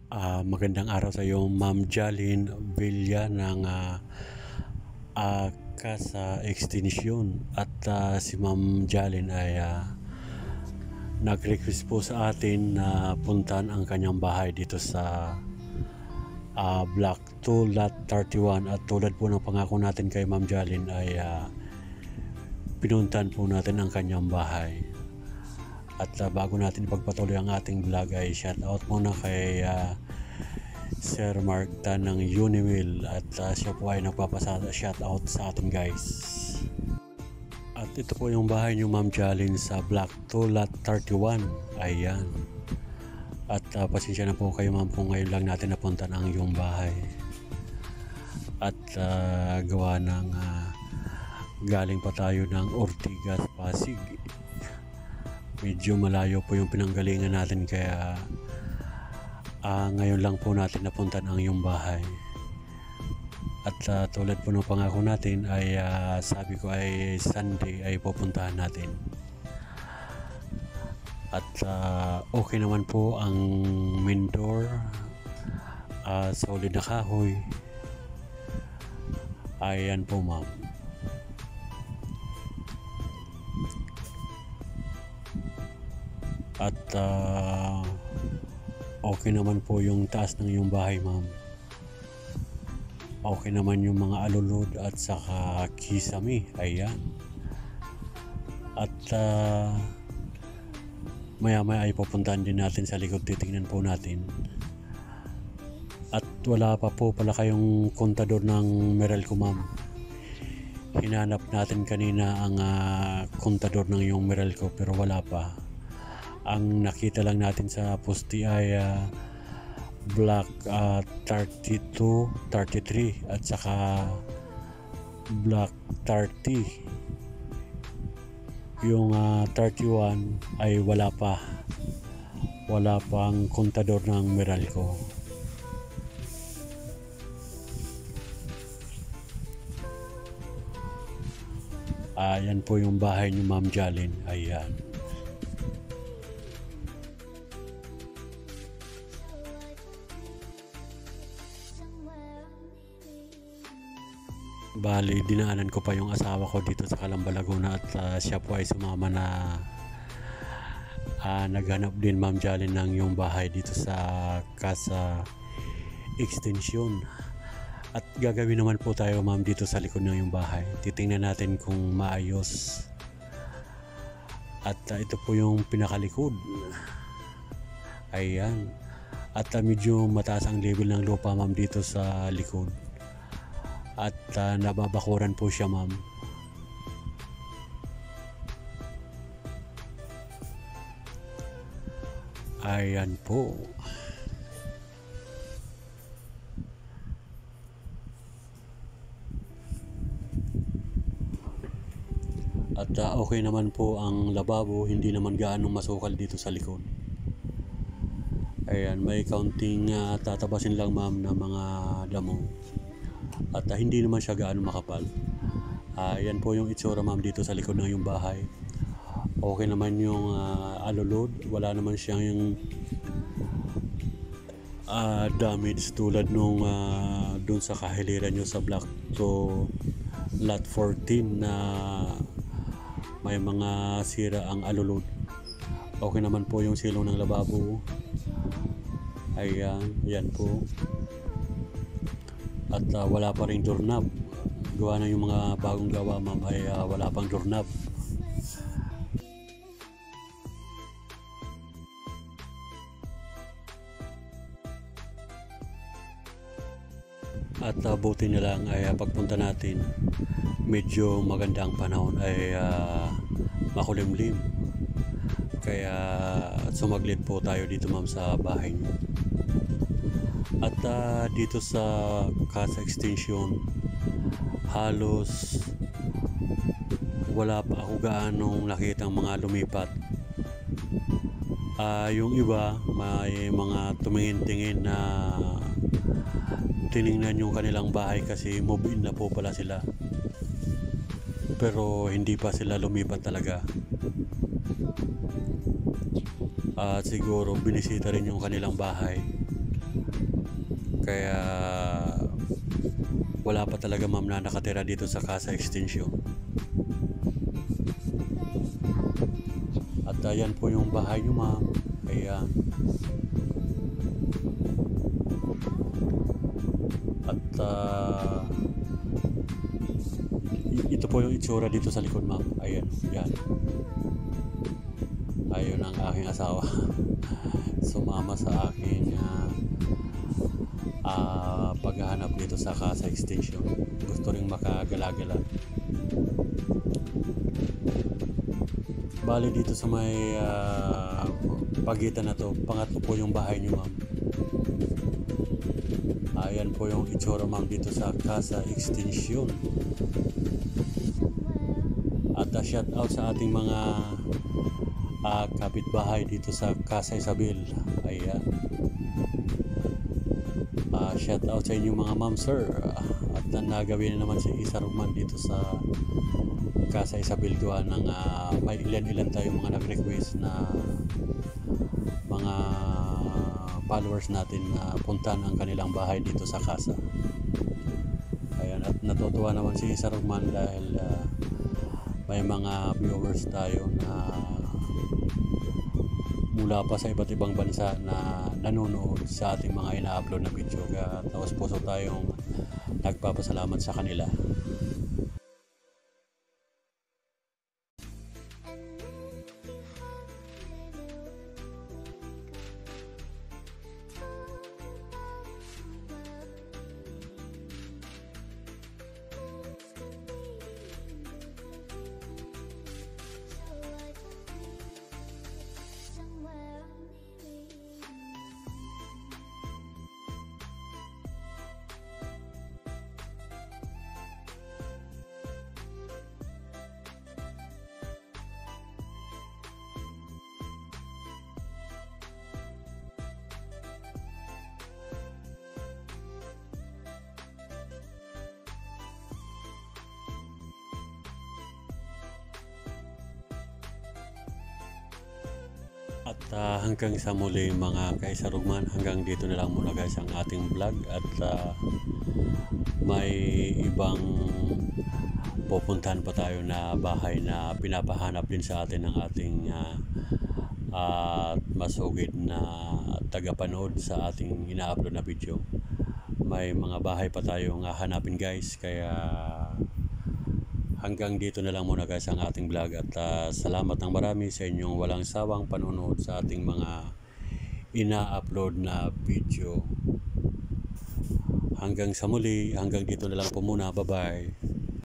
Magandang araw sa iyo, Ma'am Jalin Villa ng Casa Extension. At si Ma'am Jalin ay nag-request po sa atin na puntahan ang kanyang bahay dito sa Block 2 Lot 31. At tulad po ng pangako natin kay Ma'am Jalin ay pinuntahan po natin ang kanyang bahay. At bago natin ipagpatuloy ang ating vlog ay shout out muna kay Sir Mark Tan ng Uniwil, at siya po ay nagpapasa-shout out sa atin guys. At ito po yung bahay niyo, Ma'am Jalin, sa Block 2 Lot 31. Ayan. At pasensya na po kayo, ma'am, kung ngayon lang natin napuntan ang iyong bahay. At gawa ng galing pa tayo ng Ortigas, Pasig. Medyo malayo po yung pinanggalingan natin, kaya ngayon lang po natin napuntan ang iyong bahay. At tulad po ng pangako natin ay sabi ko ay Sunday ay pupuntahan natin. At okay naman po ang main door, solid na kahoy. Ayan po, ma'am. At okay naman po yung taas ng iyong bahay, ma'am. Okay naman yung mga alulod at saka kisame. Ayan. At maya maya ay pupuntahan din natin sa likod, titingnan po natin. At wala pa po pala kayong kontador ng Meralco, ma'am. Hinanap natin kanina ang kontador ng iyong Meralco pero wala pa. Ang nakita lang natin sa poste ay Block 32, 33 at saka Block 30. Yung 31 ay wala pa. Wala pang kontador ng Meralco. Ayan po yung bahay ni Ma'am Jalin. Ayan. Bali, dinaanan ko pa yung asawa ko dito sa Calamba, Laguna, at siya po ay sumama na naghanap din, Ma'am Jalin, ng yung bahay dito sa Casa Extension. At gagawin naman po tayo, ma'am, dito sa likod ng yung bahay. Titingnan natin kung maayos. At ito po yung pinakalikod. Ayan. At medyo mataas ang level ng lupa, ma'am, dito sa likod. At nababakuran po siya, ma'am. Ayan po. At okay naman po ang lababo, hindi naman gaano masukal dito sa likod. Ayan, may kaunting tatabasin lang, ma'am, na mga damo. At hindi naman siya gaano makapal. Yan po yung itsura, ma'am, dito sa likod ng yung bahay. Okay naman yung alulod. Wala naman siyang yung damage tulad nung dun sa kahiliran nyo sa Block 2 Lot 14 na may mga sira ang alulod. Okay naman po yung silong ng lababo. Ayan, yan po. At wala pa rin doorknob. Gawa na yung mga bagong gawa, ma'am, ay wala pang doorknob. At buti na lang ay pagpunta natin, medyo maganda ang panahon, ay makulimlim. Kaya sumaglit po tayo dito, ma'am, sa bahay niyo. At dito sa Casa Extension, halos wala pa ako gaanong nakitang mga lumipat. Yung iba may mga tumingin-tingin na tiningnan yung kanilang bahay kasi move-in na po pala sila. Pero hindi pa sila lumipat talaga. At siguro binisita rin yung kanilang bahay. Kaya wala pa talaga ma'am na nakatira dito sa Casa Extension. At yan po yung bahay nyo ma'am. Ayan. At ito po yung itsura dito sa likod ma'am. Ayan. Yan. Ayun ang aking asawa. Sumama sa aking paghahanap dito sa Casa Extension. Gusto ring makagala-gala. Bali dito sa may pagitan na to, pangatlo po yung bahay niyo ma'am. Ayan po yung itsura ma'am dito sa Casa Extension. At shout out sa ating mga kapitbahay dito sa Casa Isabel. Ayan. Shout out sa inyo mga ma'am sir. At nagawin na naman si Isa Rugman dito sa Casa Isabel gawa ng may ilan tayong mga nag-request na mga followers natin na puntahan ang kanilang bahay dito sa Casa. Ayan, at natutuwa naman si Isa Rugman dahil may mga viewers tayo na mula pa sa iba't ibang bansa na nanonood sa ating mga ina-upload na video. Kaya taos puso tayong nagpapasalamat sa kanila. At hanggang sa muli mga Kaisa Rugman, hanggang dito na lang muna guys ang ating vlog. At may ibang pupuntahan pa tayo na bahay na pinapahanap din sa atin ng ating masugid na tagapanood sa ating ina-upload na video. May mga bahay pa tayong hanapin guys, kaya hanggang dito na lang muna guys ang ating vlog. At salamat ng marami sa inyong walang sawang panonood sa ating mga ina-upload na video. Hanggang sa muli, hanggang dito na lang po muna. Bye bye.